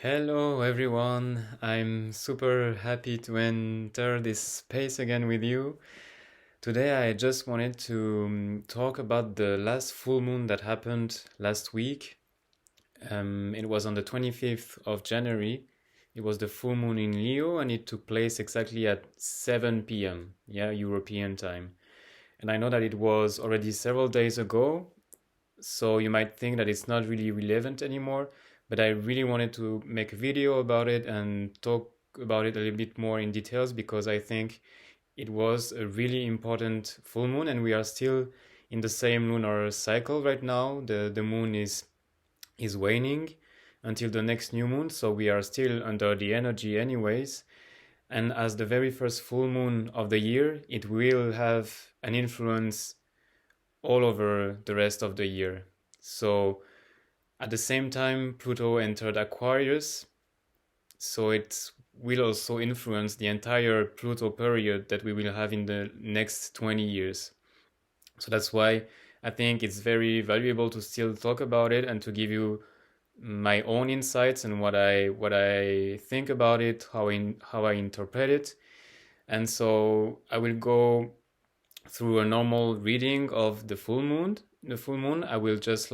Hello everyone, I'm super happy to enter this space again with you. Today I just wanted to talk about the last full moon that happened last week. It was on the 25th of January. It was the full moon in Leo and it took place exactly at 7 p.m. European time. And I know that it was already several days ago, so you might think that it's not really relevant anymore, but I really wanted to make a video about it and talk about it a little bit more in details because I think it was a really important full moon and we are still in the same lunar cycle right now. The moon is waning until the next new moon, so we are still under the energy anyways. And as the very first full moon of the year, it will have an influence all over the rest of the year. So at the same time, Pluto entered Aquarius, so it will also influence the entire Pluto period that we will have in the next 20 years. So that's why I think it's very valuable to still talk about it and to give you my own insights and what I think about it, how I interpret it. And so I will go through a normal reading of the full moon. I will just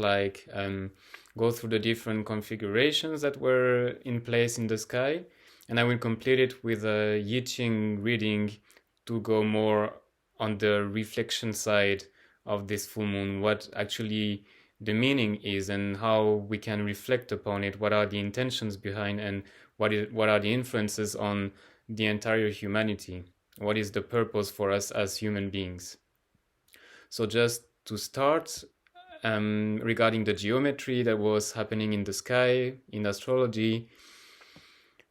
go through the different configurations that were in place in the sky, and I will complete it with a Ching reading to go more on the reflection side of this full moon, what actually the meaning is and how we can reflect upon it, what are the intentions behind, and what are the influences on the entire humanity. What is the purpose for us as human beings? So just to start, regarding the geometry that was happening in the sky, in astrology,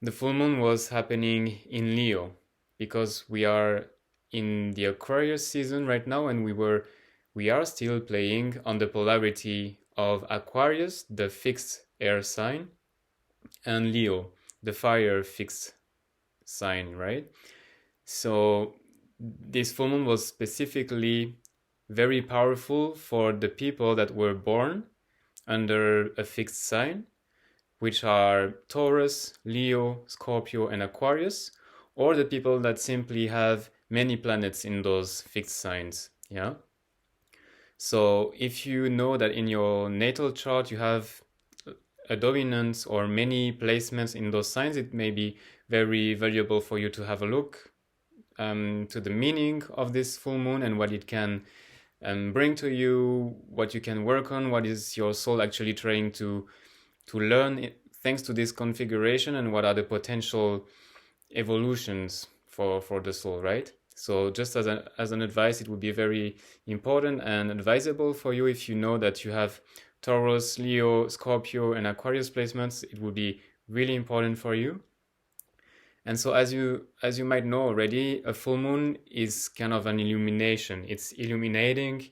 the full moon was happening in Leo because we are in the Aquarius season right now, and we are still playing on the polarity of Aquarius, the fixed air sign, and Leo, the fire fixed sign, right? So this full moon was specifically very powerful for the people that were born under a fixed sign, which are Taurus, Leo, Scorpio, and Aquarius, or the people that simply have many planets in those fixed signs. Yeah. So if you know that in your natal chart you have a dominance or many placements in those signs, it may be very valuable for you to have a look to the meaning of this full moon and what it can bring to you, what you can work on, what is your soul actually trying to learn thanks to this configuration, and what are the potential evolutions for the soul, right? So just as an advice, it would be very important and advisable for you if you know that you have Taurus, Leo, Scorpio, and Aquarius placements. It would be really important for you. And so as you might know already, a full moon is kind of an illumination. It's illuminating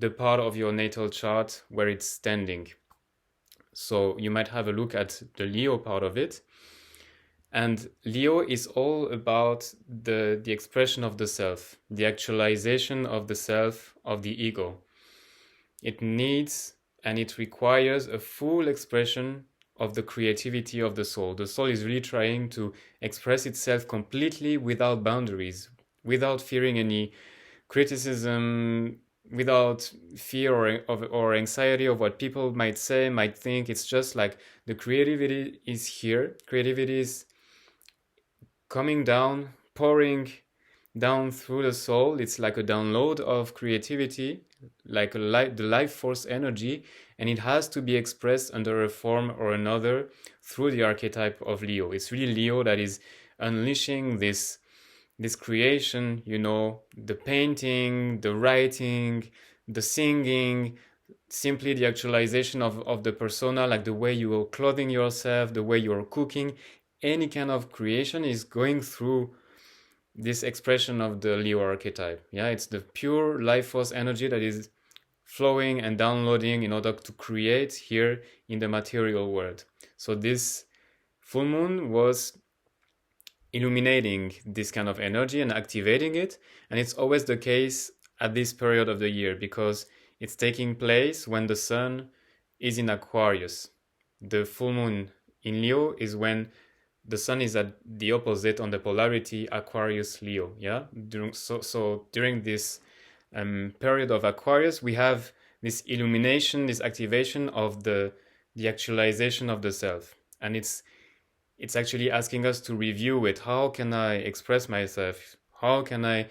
the part of your natal chart where it's standing. So you might have a look at the Leo part of it. And Leo is all about the expression of the self, the actualization of the self, of the ego. It needs and it requires a full expression of the creativity of the soul. The soul is really trying to express itself completely without boundaries, without fearing any criticism, without fear or anxiety of what people might say, might think. It's just like the creativity is here. Creativity is coming down, pouring down through the soul. It's like a download of creativity, like the life force energy, and it has to be expressed under a form or another through the archetype of Leo. It's really Leo that is unleashing this creation, the painting, the writing, the singing, simply the actualization of the persona, like the way you are clothing yourself, the way you're cooking. Any kind of creation is going through this expression of the Leo archetype. Yeah, it's the pure life force energy that is flowing and downloading in order to create here in the material world. So this full moon was illuminating this kind of energy and activating it, and it's always the case at this period of the year because it's taking place when the sun is in Aquarius. The full moon in Leo is when the sun is at the opposite on the polarity Aquarius Leo. Yeah, during this period of Aquarius, we have this illumination, this activation of the actualization of the self, and it's actually asking us to review it. How can I express myself? How can I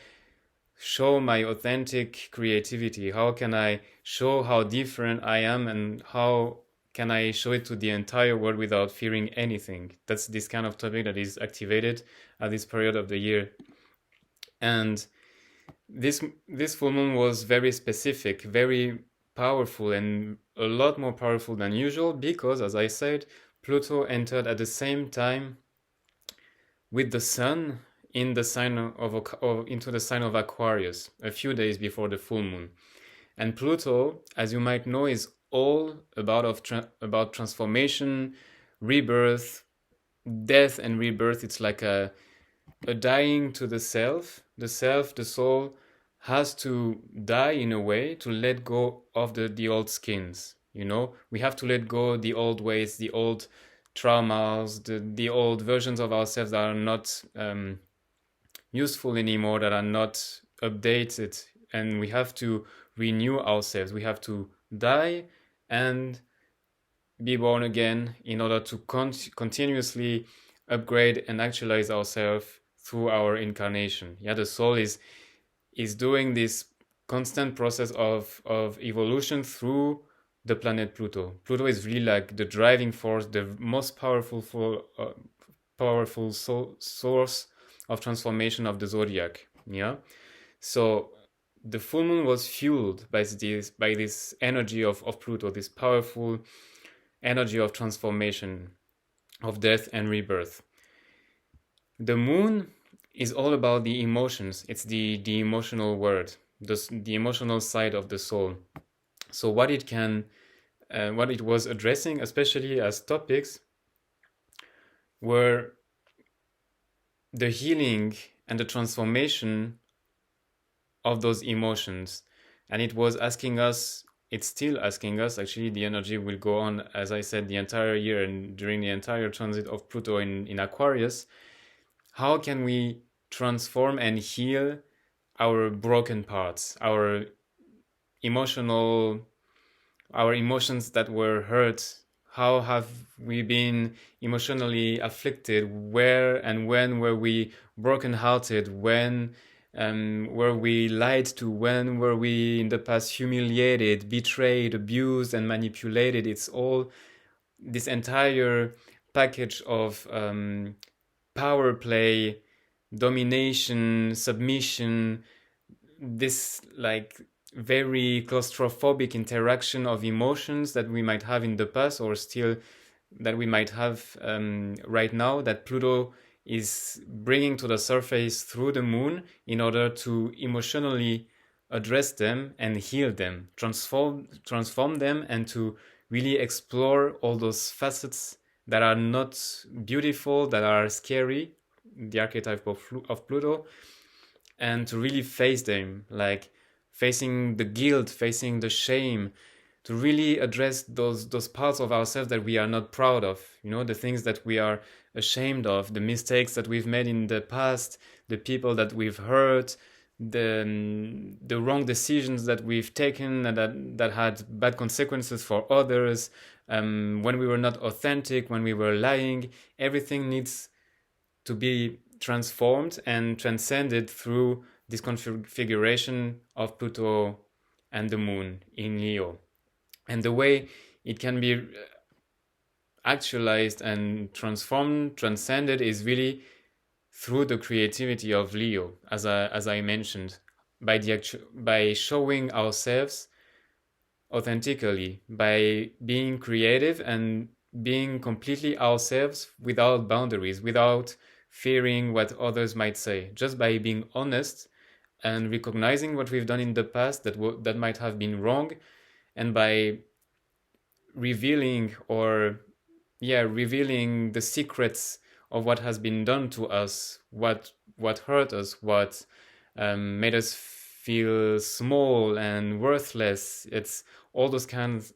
show my authentic creativity? How can I show how different I am, and how can I show it to the entire world without fearing anything? That's this kind of topic that is activated at this period of the year. And this full moon was very specific, very powerful, and a lot more powerful than usual because, as I said, Pluto entered at the same time with the sun in the sign into the sign of Aquarius a few days before the full moon. And Pluto, as you might know, is all about transformation, rebirth, death, and rebirth. It's like a dying to the self. The self, the soul, has to die in a way to let go of the old skins. You know, we have to let go the old ways, the old traumas, the old versions of ourselves that are not useful anymore, that are not updated, and we have to renew ourselves. We have to die and be born again in order to continuously upgrade and actualize ourselves through our incarnation. Yeah, the soul is doing this constant process of evolution through the planet Pluto. Pluto is really like the driving force, the most powerful source of transformation of the zodiac. Yeah, so the full moon was fueled by this energy of Pluto, this powerful energy of transformation, of death and rebirth. The moon is all about the emotions. It's the emotional world, the emotional side of the soul. So what it was addressing, especially as topics, were the healing and the transformation of those emotions. And it was asking us, it's still asking us, actually the energy will go on, as I said, the entire year and during the entire transit of Pluto in Aquarius. How can we transform and heal our broken parts, our emotions that were hurt? How have we been emotionally afflicted? Where and when were we brokenhearted? When were we lied to? When were we in the past humiliated, betrayed, abused, and manipulated? It's all this entire package of power play, domination, submission, this like very claustrophobic interaction of emotions that we might have in the past, or still that we might have right now, that Pluto is bringing to the surface through the moon in order to emotionally address them and heal them, transform them, and to really explore all those facets that are not beautiful, that are scary, the archetype of Pluto, and to really face them, like facing the guilt, facing the shame, to really address those parts of ourselves that we are not proud of, you know, the things that we are ashamed of, the mistakes that we've made in the past, the people that we've hurt, the wrong decisions that we've taken and that had bad consequences for others, when we were not authentic, when we were lying. Everything needs to be transformed and transcended through this configuration of Pluto and the moon in Leo. And the way it can be actualized and transcended is really through the creativity of Leo, as I mentioned, by showing ourselves authentically, by being creative and being completely ourselves without boundaries, without fearing what others might say, just by being honest and recognizing what we've done in the past that might have been wrong, and by revealing the secrets of what has been done to us, what hurt us, what made us feel small and worthless. It's all those kinds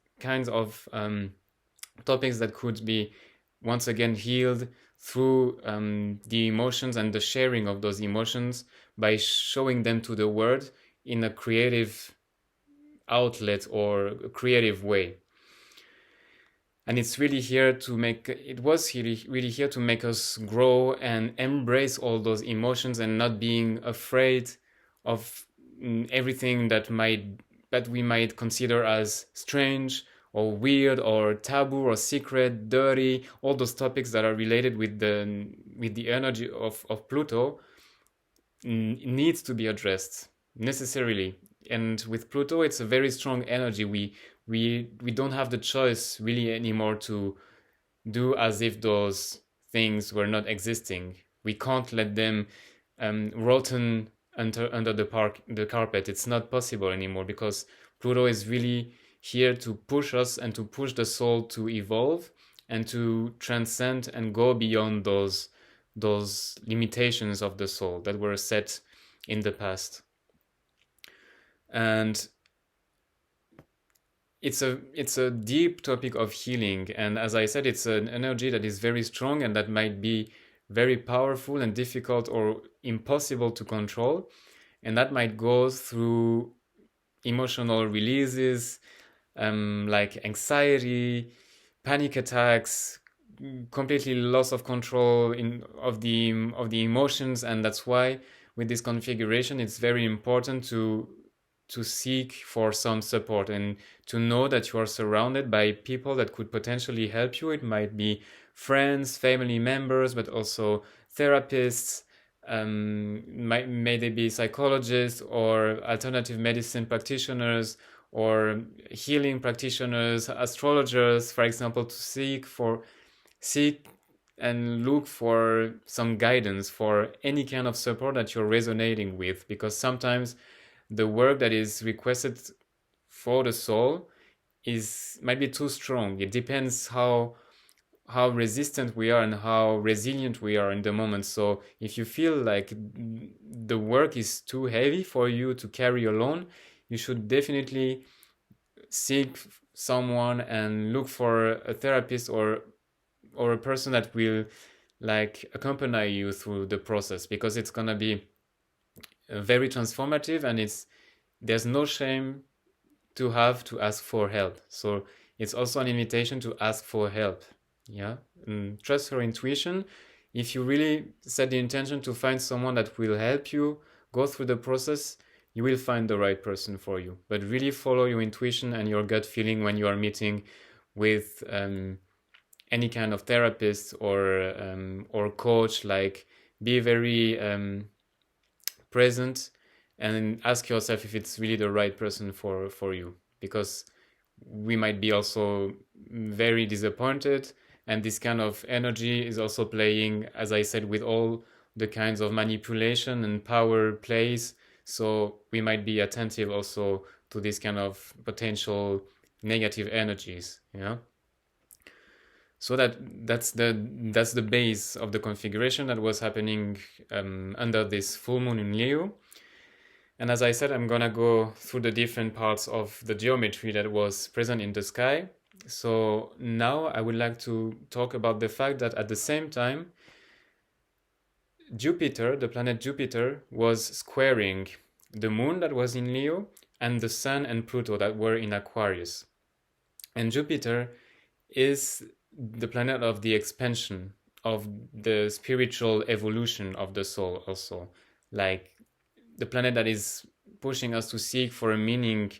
of topics that could be once again healed through the emotions and the sharing of those emotions by showing them to the world in a creative outlet or a creative way. And it's really here to make it was really here to make us grow and embrace all those emotions and not being afraid of everything that we might consider as strange or weird or taboo or secret, dirty, all those topics that are related with the energy of Pluto needs to be addressed necessarily. And with Pluto, it's a very strong energy. We don't have the choice really anymore to do as if those things were not existing. We can't let them rotten under the carpet. It's not possible anymore, because Pluto is really here to push us and to push the soul to evolve and to transcend and go beyond those limitations of the soul that were set in the past. And it's a deep topic of healing, and as I said, it's an energy that is very strong and that might be very powerful and difficult or impossible to control, and that might go through emotional releases, like anxiety, panic attacks, completely loss of control of the emotions. And that's why with this configuration it's very important to seek for some support and to know that you are surrounded by people that could potentially help you. It might be friends, family members, but also therapists, may they be psychologists or alternative medicine practitioners or healing practitioners, astrologers, for example, to seek and look for some guidance, for any kind of support that you're resonating with, because sometimes the work that is requested for the soul might be too strong. It depends how resistant we are and how resilient we are in the moment. So if you feel like the work is too heavy for you to carry alone, you should definitely seek someone and look for a therapist or a person that will like accompany you through the process, because it's gonna be very transformative, and there's no shame to have to ask for help. So it's also an invitation to ask for help. Yeah, trust your intuition. If you really set the intention to find someone that will help you go through the process, you will find the right person for you. But really follow your intuition and your gut feeling when you are meeting with any kind of therapist or coach. Like, be very present and ask yourself if it's really the right person for you, because we might be also very disappointed, and this kind of energy is also playing, as I said, with all the kinds of manipulation and power plays. So we might be attentive also to this kind of potential negative energies. Yeah. So that's the base of the configuration that was happening under this full moon in Leo. And as I said, I'm gonna go through the different parts of the geometry that was present in the sky. So now I would like to talk about the fact that at the same time, Jupiter, the planet Jupiter, was squaring the moon that was in Leo and the sun and Pluto that were in Aquarius. And Jupiter is the planet of the expansion, of the spiritual evolution of the soul also. Like, the planet that is pushing us to seek for a meaning.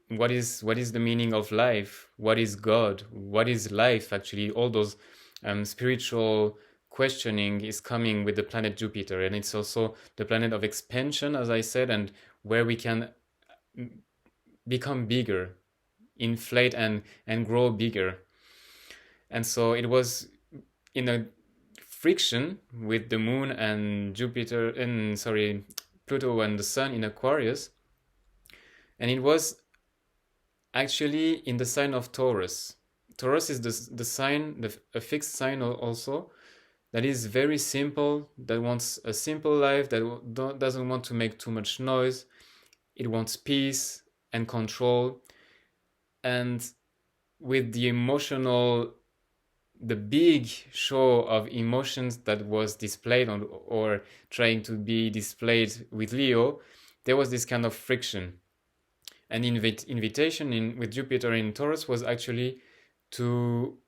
What is the meaning of life? What is God? What is life actually? All those spiritual questioning is coming with the planet Jupiter, and it's also the planet of expansion, as I said, and where we can become bigger, inflate and grow bigger. And so it was in a friction with the moon and Pluto and the sun in Aquarius, and it was actually in the sign of Taurus. Taurus is the sign, a fixed sign also, that is very simple, that wants a simple life, that doesn't want to make too much noise. It wants peace and control. And with the emotional the big show of emotions that was displayed on, or trying to be displayed with Leo, there was this kind of friction. And invitation with Jupiter in Taurus was actually to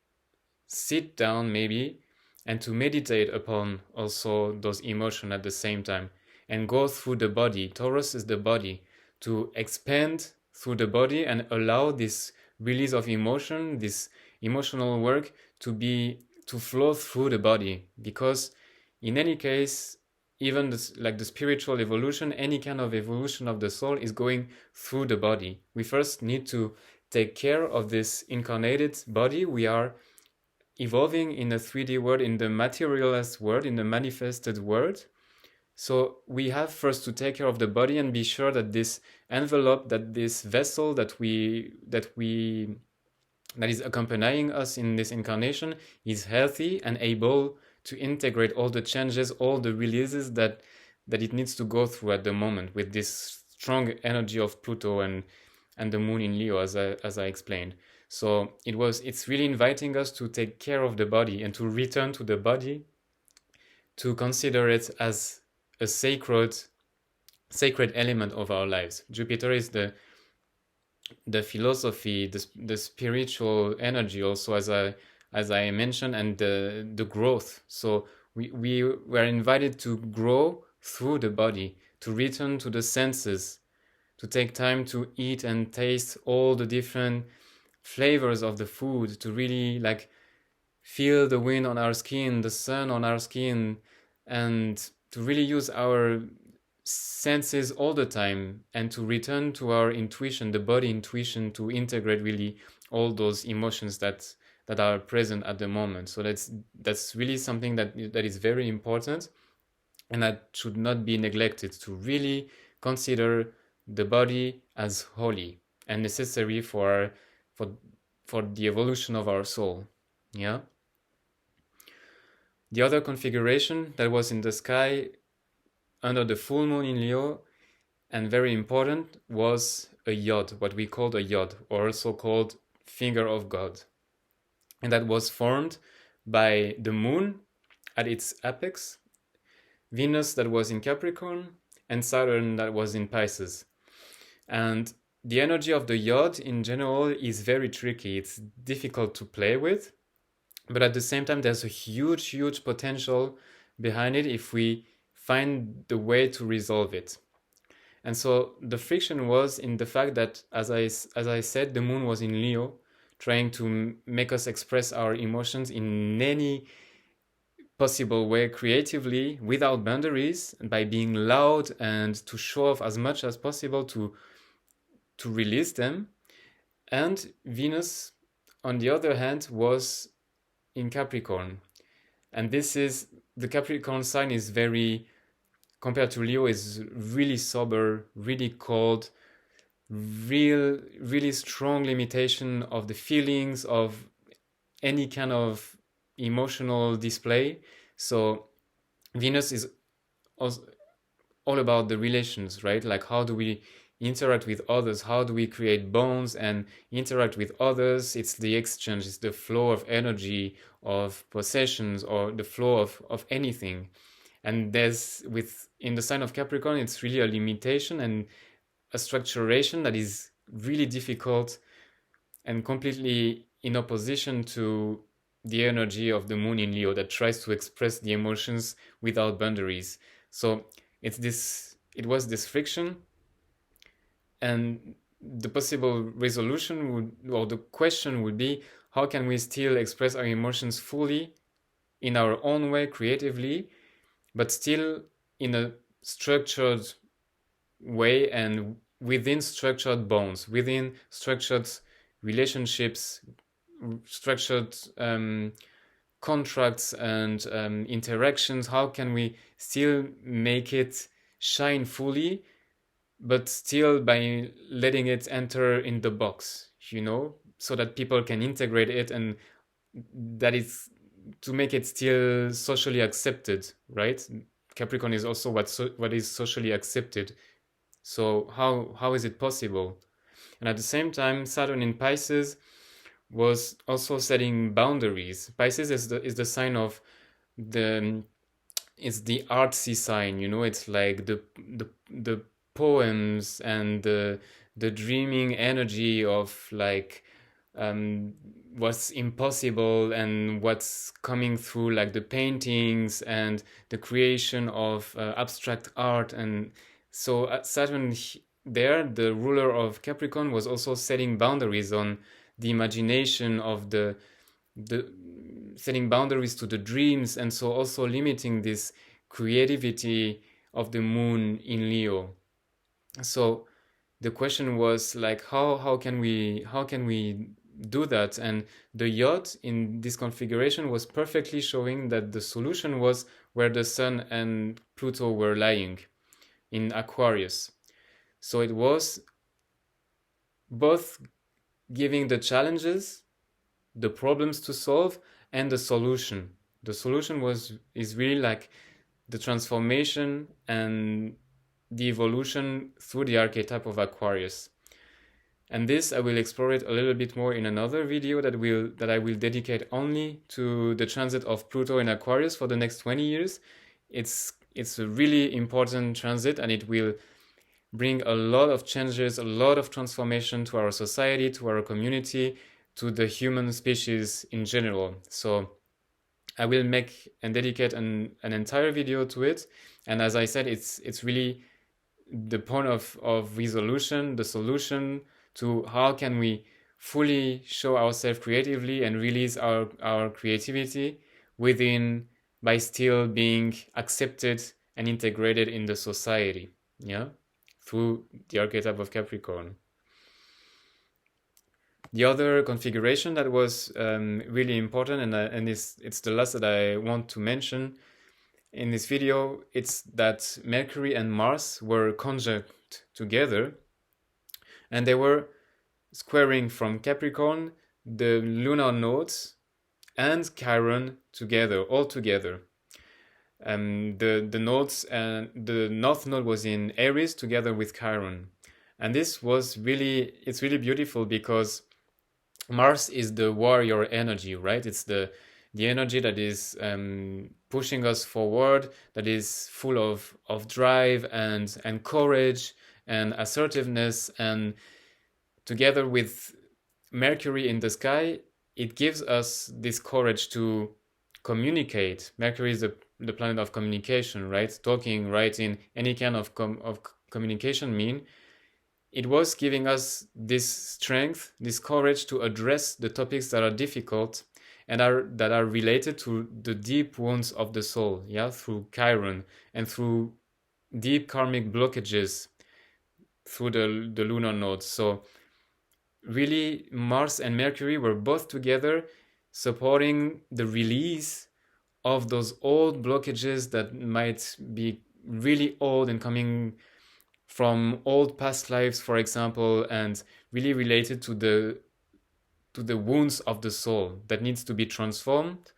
sit down maybe and to meditate upon also those emotions at the same time and go through the body. Taurus is the body, to expand through the body and allow this release of emotion, this emotional work to flow through the body. Because in any case, even this, like the spiritual evolution, any kind of evolution of the soul is going through the body. We first need to take care of this incarnated body. We are evolving in the 3D world, in the materialized world, in the manifested world. So we have first to take care of the body and be sure that this envelope, that this vessel that is accompanying us in this incarnation is healthy and able to integrate all the changes, all the releases that it needs to go through at the moment, with this strong energy of Pluto and the moon in Leo, as I explained. So it's really inviting us to take care of the body and to return to the body, to consider it as a sacred element of our lives. Jupiter is the philosophy, the spiritual energy also, as I mentioned, and the growth. So we were invited to grow through the body, to return to the senses, to take time to eat and taste all the different flavors of the food, to really like feel the wind on our skin, the sun on our skin, and to really use our senses all the time, and to return to our intuition, the body intuition, to integrate really all those emotions that are present at the moment. So that's really something that is very important, and that should not be neglected, to really consider the body as holy and necessary for the evolution of our soul. Yeah. The other configuration that was in the sky under the full moon in Leo, and very important, was a yod, what we called a yod, or also called finger of God. And that was formed by the moon at its apex, Venus that was in Capricorn, and Saturn that was in Pisces. And the energy of the yod in general is very tricky. It's difficult to play with, but at the same time, there's a huge potential behind it if we find the way to resolve it. And so the friction was in the fact that, as I said, the moon was in Leo, trying to make us express our emotions in any possible way, creatively, without boundaries, and by being loud and to show off as much as possible, to release them. And Venus, on the other hand, was in Capricorn. And the Capricorn sign is very, compared to Leo, is really sober, really cold, really strong limitation of the feelings, of any kind of emotional display. So Venus is also all about the relations, right? Like, how do we interact with others? How do we create bonds and interact with others? It's the exchange, it's the flow of energy, of possessions, or the flow of anything. And in the sign of Capricorn, it's really a limitation and a structuration that is really difficult and completely in opposition to the energy of the moon in Leo, that tries to express the emotions without boundaries. So it was this friction, and the possible resolution the question would be, how can we still express our emotions fully in our own way, creatively, but still in a structured way and within structured bonds, within structured relationships, structured contracts and interactions? How can we still make it shine fully, but still by letting it enter in the box, so that people can integrate it, and that is to make it still socially accepted, right? Capricorn is also what is socially accepted. So how is it possible? And at the same time, Saturn in Pisces was also setting boundaries. Pisces is the sign of the it's the artsy sign, you know. It's like the poems and the dreaming energy of like what's impossible and what's coming through, like the paintings and the creation of abstract art. And so Saturn there, the ruler of Capricorn, was also setting boundaries on the imagination of the setting boundaries to the dreams, and so also limiting this creativity of the moon in Leo. So the question was like, how can we do that? And the yacht in this configuration was perfectly showing that the solution was where the sun and Pluto were lying, in Aquarius. So it was both giving the challenges, the problems to solve, and the solution. The solution is really like the transformation and the evolution through the archetype of Aquarius. And this I will explore it a little bit more in another video that I will dedicate only to the transit of Pluto in Aquarius for the next 20 years. It's a really important transit, and it will bring a lot of changes, a lot of transformation to our society, to our community, to the human species in general. So I will make and dedicate an entire video to it. And as I said, it's really the point of resolution, the solution to how can we fully show ourselves creatively and release our creativity within, by still being accepted and integrated in the society, yeah, through the archetype of Capricorn. The other configuration that was really important, and it's the last that I want to mention in this video, it's that Mercury and Mars were conjunct together, and they were squaring from Capricorn the lunar nodes and Chiron together, all together. The nodes, and the north node was in Aries together with Chiron, and this was really, it's really beautiful because Mars is the warrior energy, right? It's the energy that is pushing us forward, that is full of drive and courage and assertiveness. And together with Mercury in the sky, it gives us this courage to communicate. Mercury is the planet of communication, right? Talking, writing, any kind of communication mean. It was giving us this strength, this courage to address the topics that are difficult and that are related to the deep wounds of the soul, yeah, through Chiron, and through deep karmic blockages through the lunar nodes. So really, Mars and Mercury were both together supporting the release of those old blockages that might be really old and coming from old past lives, for example, and really related to the wounds of the soul that needs to be transformed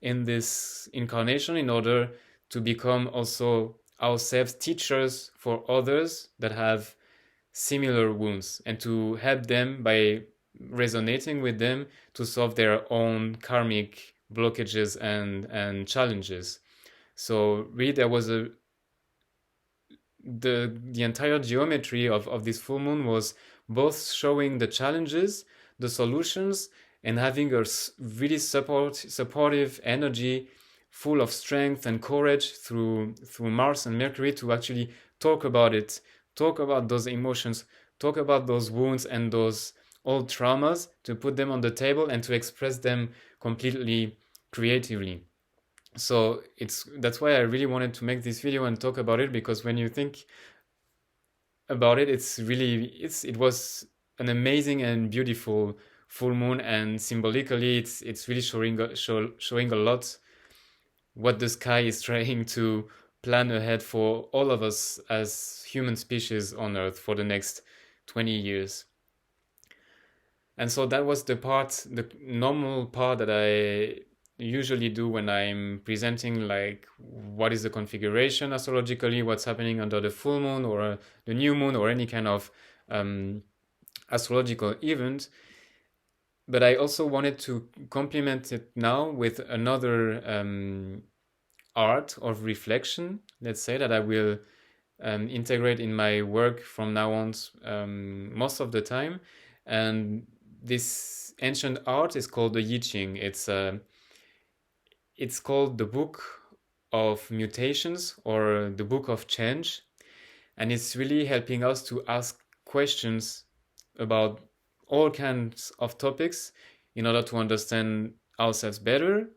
in this incarnation in order to become also ourselves teachers for others that have similar wounds, and to help them by resonating with them to solve their own karmic blockages and challenges. So really, there was the entire geometry of this full moon was both showing the challenges, the solutions, and having a really supportive energy full of strength and courage through Mars and Mercury to actually talk about it, talk about those emotions, talk about those wounds and those old traumas, to put them on the table and to express them completely creatively. So that's why I really wanted to make this video and talk about it, because when you think about it, it was an amazing and beautiful full moon, and symbolically it's really showing a lot what the sky is trying to plan ahead for all of us as human species on Earth for the next 20 years. And so that was the normal part that I usually do when I'm presenting, like what is the configuration astrologically, what's happening under the full moon or the new moon or any kind of astrological event. but I also wanted to complement it now with another art of reflection, let's say, that I will integrate in my work from now on, most of the time. And this ancient art is called the Ching. It's called the Book of Mutations or the Book of Change, and it's really helping us to ask questions about all kinds of topics in order to understand ourselves better.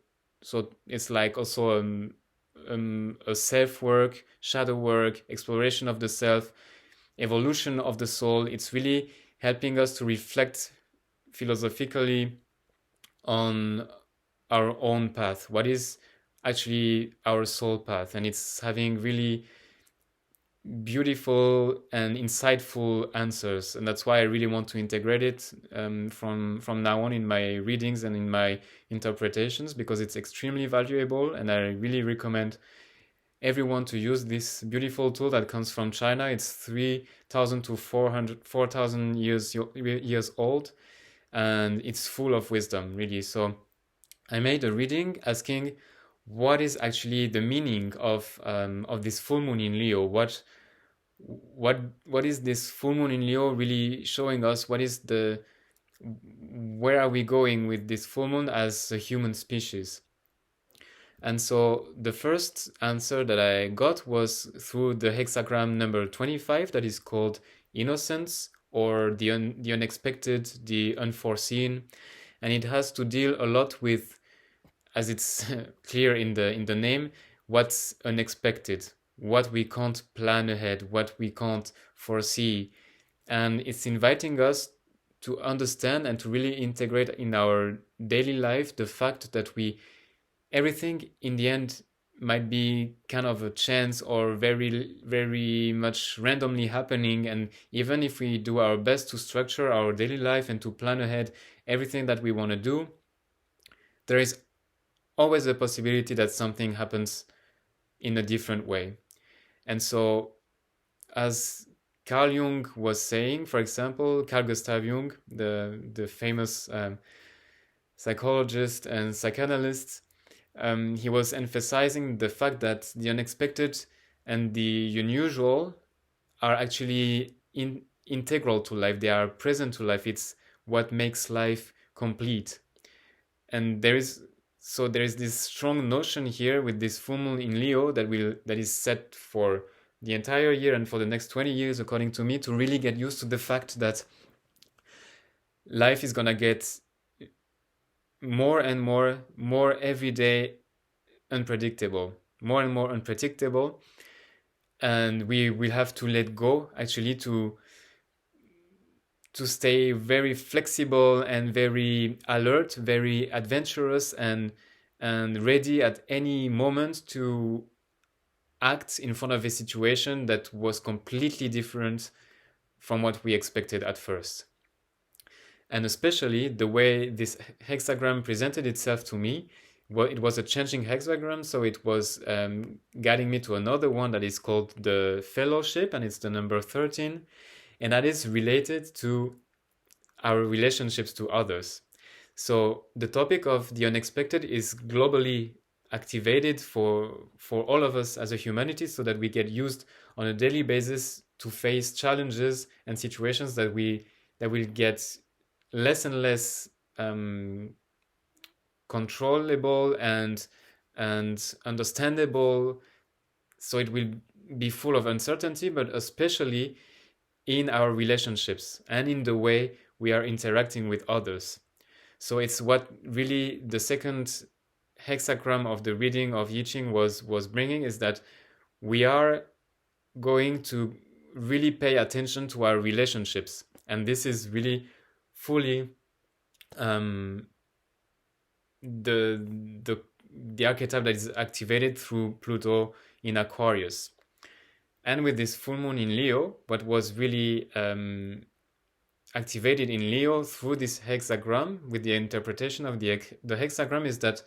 So it's like also a self work, shadow work, exploration of the self, evolution of the soul. It's really helping us to reflect philosophically on our own path. What is actually our soul path? And it's having really beautiful and insightful answers, and that's why I really want to integrate it from now on in my readings and in my interpretations, because it's extremely valuable, and I really recommend everyone to use this beautiful tool that comes from China. It's 3,000 to 4,000 years old, and it's full of wisdom, really. So I made a reading asking what is actually the meaning of this full moon in Leo. What is this full moon in Leo really showing us? Where are we going with this full moon as a human species? And so the first answer that I got was through the hexagram number 25, that is called innocence, or the unexpected, the unforeseen. And it has to deal a lot with, as it's clear in the name, what's unexpected, what we can't plan ahead, what we can't foresee. And it's inviting us to understand and to really integrate in our daily life the fact that everything in the end might be kind of a chance or very, very much randomly happening. And even if we do our best to structure our daily life and to plan ahead everything that we want to do, there is always a possibility that something happens in a different way. And so, as Carl Jung was saying, for example, Carl Gustav Jung, the famous psychologist and psychanalyst, he was emphasizing the fact that the unexpected and the unusual are actually integral to life. They are present to life. It's what makes life complete. And there is this strong notion here with this full moon in Leo that is set for the entire year and for the next 20 years, according to me, to really get used to the fact that life is gonna get more and more every day unpredictable, more and more unpredictable, and we will have to let go actually to stay very flexible and very alert, very adventurous, and ready at any moment to act in front of a situation that was completely different from what we expected at first. And especially the way this hexagram presented itself to me, well, it was a changing hexagram, so it was guiding me to another one that is called the fellowship, and it's the number 13, and that is related to our relationships to others. So the topic of the unexpected is globally activated for all of us as a humanity, so that we get used on a daily basis to face challenges and situations that will get less and less controllable and understandable. So it will be full of uncertainty, but especially in our relationships and in the way we are interacting with others. So it's what really the second hexagram of the reading of I Ching was bringing, is that we are going to really pay attention to our relationships, and this is really fully the archetype that is activated through Pluto in Aquarius. And with this full moon in Leo, what was really activated in Leo through this hexagram, with the interpretation of the hexagram, is that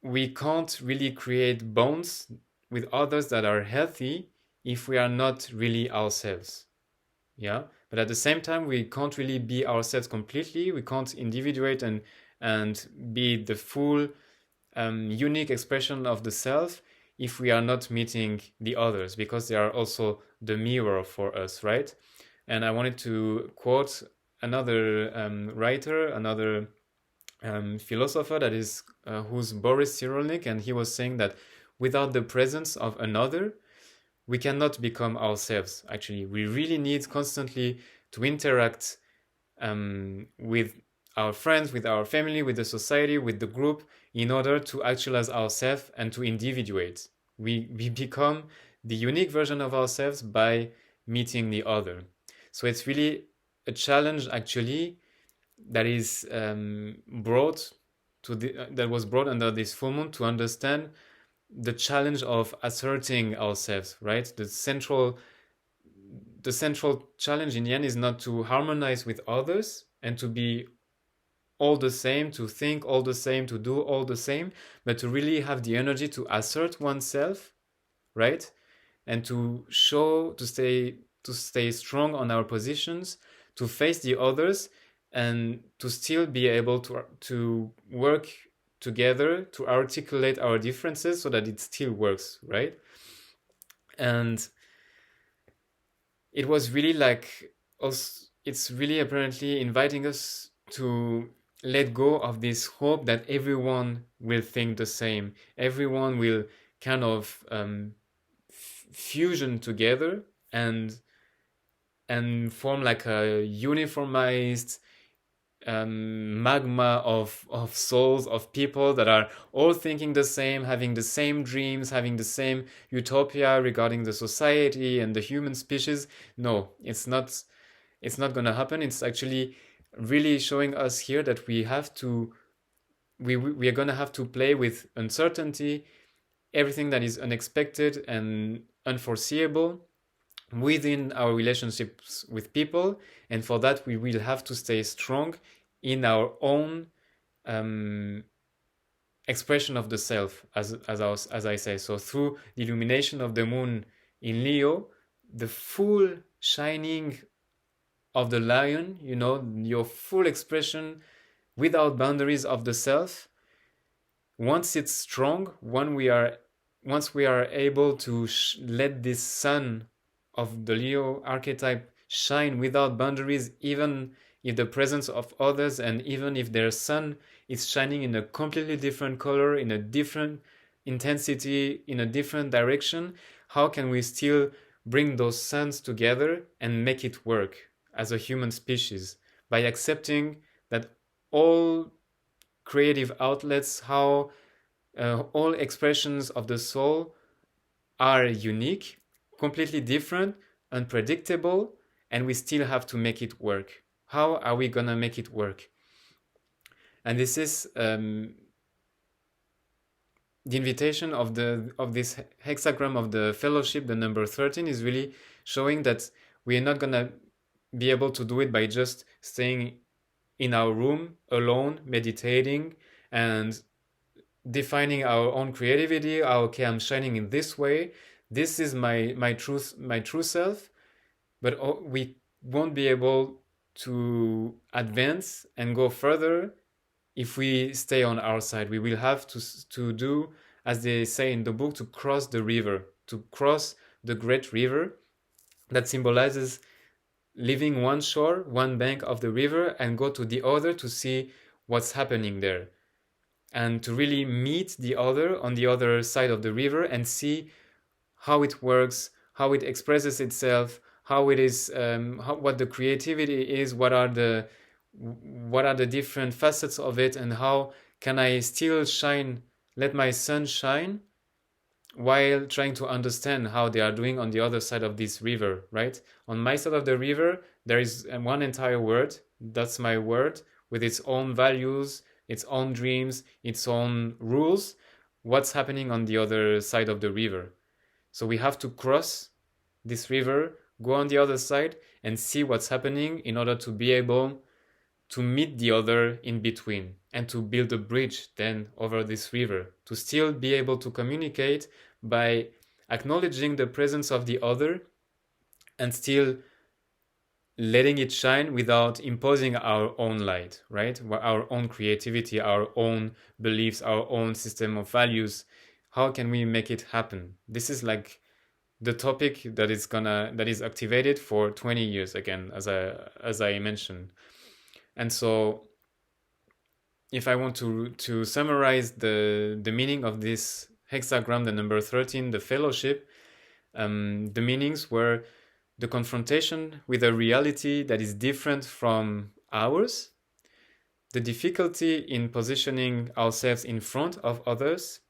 we can't really create bonds with others that are healthy if we are not really ourselves. Yeah, but at the same time we can't really be ourselves completely. We can't individuate and be the full unique expression of the self if we are not meeting the others, because they are also the mirror for us, right? And I wanted to quote another writer, another philosopher, that is who's Boris Cyrulnik, and he was saying that without the presence of another, we cannot become ourselves. Actually, we really need constantly to interact with our friends, with our family, with the society, with the group, in order to actualize ourselves and to individuate. We become the unique version of ourselves by meeting the other. So it's really a challenge, actually, that is brought to that was brought under this full moon, to understand the challenge of asserting ourselves, right? The central challenge in the end is not to harmonize with others and to be all the same, to think all the same, to do all the same, but to really have the energy to assert oneself, right? And to stay strong on our positions, to face the others, and to still be able to work together, to articulate our differences so that it still works, right? And it was really like us, it's really apparently inviting us to let go of this hope that everyone will think the same, everyone will kind of fusion together and form like a uniformized magma of souls, of people that are all thinking the same, having the same dreams, having the same utopia regarding the society and the human species. No, it's not gonna happen. It's actually really showing us here that we are gonna have to play with uncertainty, everything that is unexpected and unforeseeable within our relationships with people. And for that, we will have to stay strong in our own expression of the self, as I say. So through the illumination of the moon in Leo, the full shining of the lion, your full expression without boundaries of the self, once it's strong, once we are able to let this sun of the Leo archetype shine without boundaries, even if the presence of others and even if their sun is shining in a completely different color, in a different intensity, in a different direction, how can we still bring those suns together and make it work as a human species? By accepting that all creative outlets, how all expressions of the soul are unique, completely different, unpredictable, and we still have to make it work. How are we gonna make it work? And this is the invitation of this hexagram of the fellowship, the number 13, is really showing that we are not gonna be able to do it by just staying in our room alone, meditating and defining our own creativity. Okay, I'm shining in this way. This is my true self. But we won't be able to advance and go further if we stay on our side. We will have to do, as they say in the book, to cross the river, to cross the great river that symbolizes leaving one shore, one bank of the river, and go to the other to see what's happening there, and to really meet the other on the other side of the river and see how it works, how it expresses itself, how it is, what the creativity is, what are the different facets of it, and how can I still shine, let my sun shine, while trying to understand how they are doing on the other side of this river, right? On my side of the river, there is one entire world. That's my world, with its own values, its own dreams, its own rules. What's happening on the other side of the river? So we have to cross this river, go on the other side, and see what's happening in order to be able to meet the other in between, and to build a bridge then over this river, to still be able to communicate by acknowledging the presence of the other and still letting it shine without imposing our own light, right? Our own creativity, our own beliefs, our own system of values. How can we make it happen? This is like the topic that is activated for 20 years again, as I mentioned. And so if I want to summarize the meaning of this hexagram, the number 13, the fellowship, the meanings were the confrontation with a reality that is different from ours, the difficulty in positioning ourselves in front of others,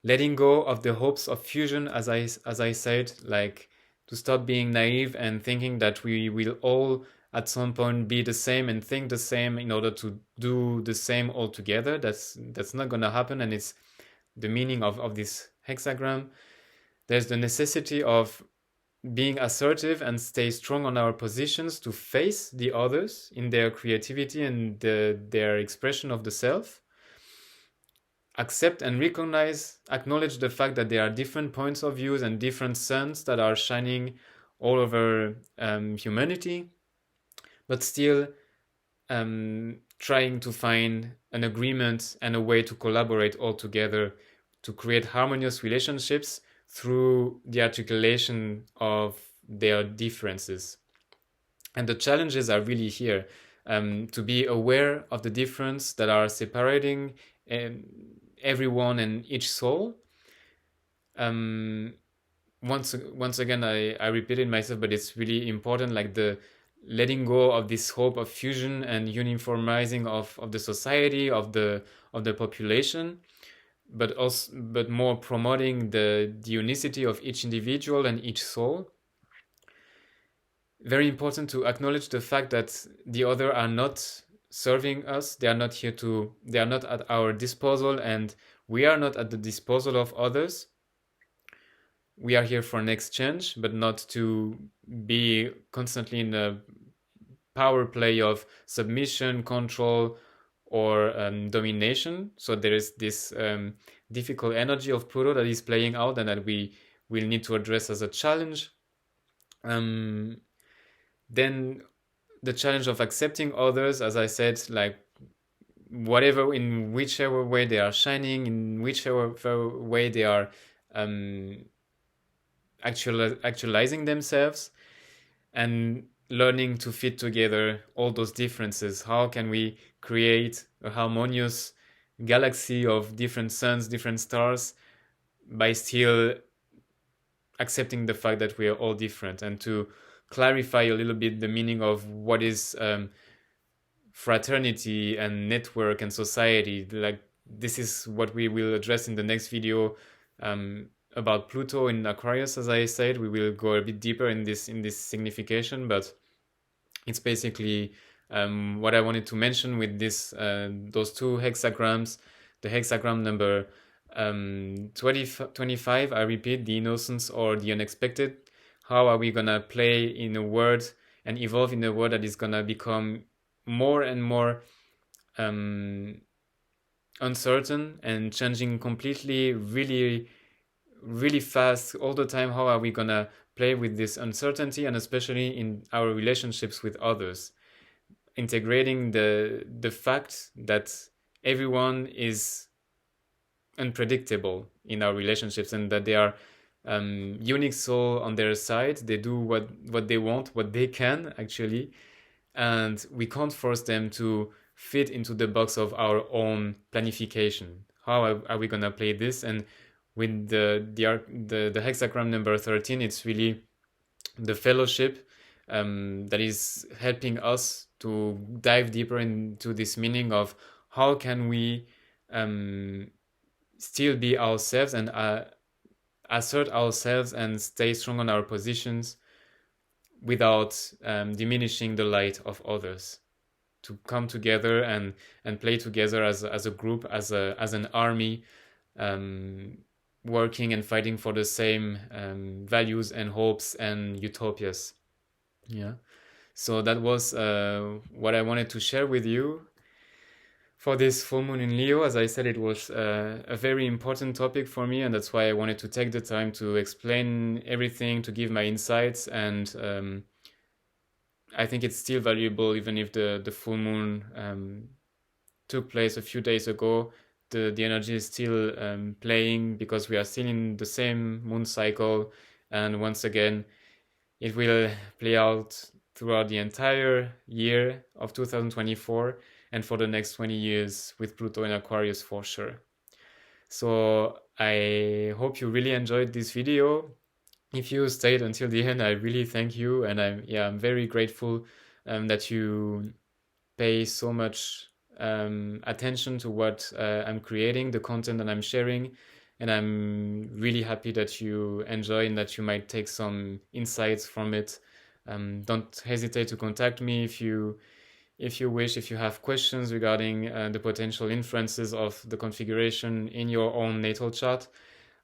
letting go of the hopes of fusion, as I said, like to stop being naive and thinking that we will all at some point be the same and think the same in order to do the same all together. That's not gonna happen, and it's the meaning of this hexagram. There's the necessity of being assertive and stay strong on our positions to face the others in their creativity and their expression of the self. Accept and acknowledge the fact that there are different points of views and different suns that are shining all over humanity, but still trying to find an agreement and a way to collaborate all together to create harmonious relationships through the articulation of their differences. And the challenges are really here, to be aware of the difference that are separating everyone and each soul. Once again, I repeated myself, but it's really important, like the letting go of this hope of fusion and uniformizing of the society, of the population, but more promoting the unicity of each individual and each soul. Very important to acknowledge the fact that the other are not serving us. They are not at our disposal, and we are not at the disposal of others. We are here for an exchange, but not to be constantly in a power play of submission, control, or domination. So there is this difficult energy of Pluto that is playing out and that we will need to address as a challenge. Then the challenge of accepting others, as I said, like whatever, in whichever way they are shining, in whichever way they are actualizing themselves, and learning to fit together all those differences. How can we create a harmonious galaxy of different suns, different stars, by still accepting the fact that we are all different, and to clarify a little bit the meaning of what is fraternity and network and society. Like, this is what we will address in the next video about Pluto in Aquarius. As I said, we will go a bit deeper in this signification, but it's basically what I wanted to mention with those two hexagrams. The hexagram number 25, I repeat, the innocence or the unexpected. How are we gonna play in a word and evolve in a word that is gonna become more and more uncertain and changing completely, really, really fast all the time? How are we gonna play with this uncertainty, and especially in our relationships with others, integrating the fact that everyone is unpredictable in our relationships, and that they are unique soul on their side. They do what they want, what they can actually, and we can't force them to fit into the box of our own planification. How are we gonna play this? And with the hexagram number 13, it's really the fellowship that is helping us to dive deeper into this meaning of how can we still be ourselves and assert ourselves and stay strong on our positions without diminishing the light of others, to come together and play together as a group, as an army, working and fighting for the same values and hopes and utopias. Yeah. So that was what I wanted to share with you for this full moon in Leo. As I said, it was a very important topic for me, and that's why I wanted to take the time to explain everything, to give my insights, and I think it's still valuable even if the full moon took place a few days ago. The energy is still playing because we are still in the same moon cycle, and once again it will play out throughout the entire year of 2024 and for the next 20 years with Pluto in Aquarius for sure. So I hope you really enjoyed this video. If you stayed until the end, I really thank you, and I'm very grateful that you pay so much attention to what I'm creating, the content that I'm sharing, and I'm really happy that you enjoy and that you might take some insights from it. Don't hesitate to contact me if you wish, if you have questions regarding the potential influences of the configuration in your own natal chart.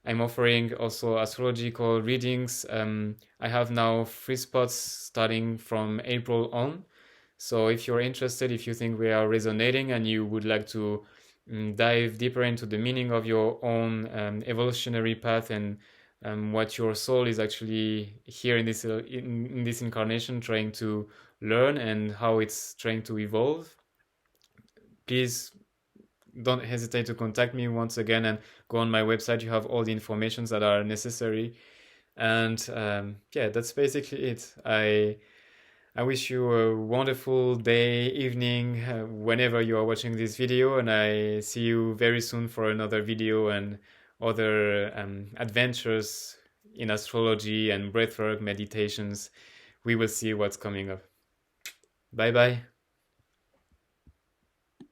I'm offering also astrological readings. I have now free spots starting from April on. So if you're interested, if you think we are resonating and you would like to dive deeper into the meaning of your own evolutionary path and what your soul is actually here in this incarnation trying to learn and how it's trying to evolve, please don't hesitate to contact me once again and go on my website. You have all the informations that are necessary. And yeah, that's basically it. I wish you a wonderful day, evening, whenever you are watching this video, and I see you very soon for another video and other adventures in astrology and breathwork meditations. We will see what's coming up. Bye bye.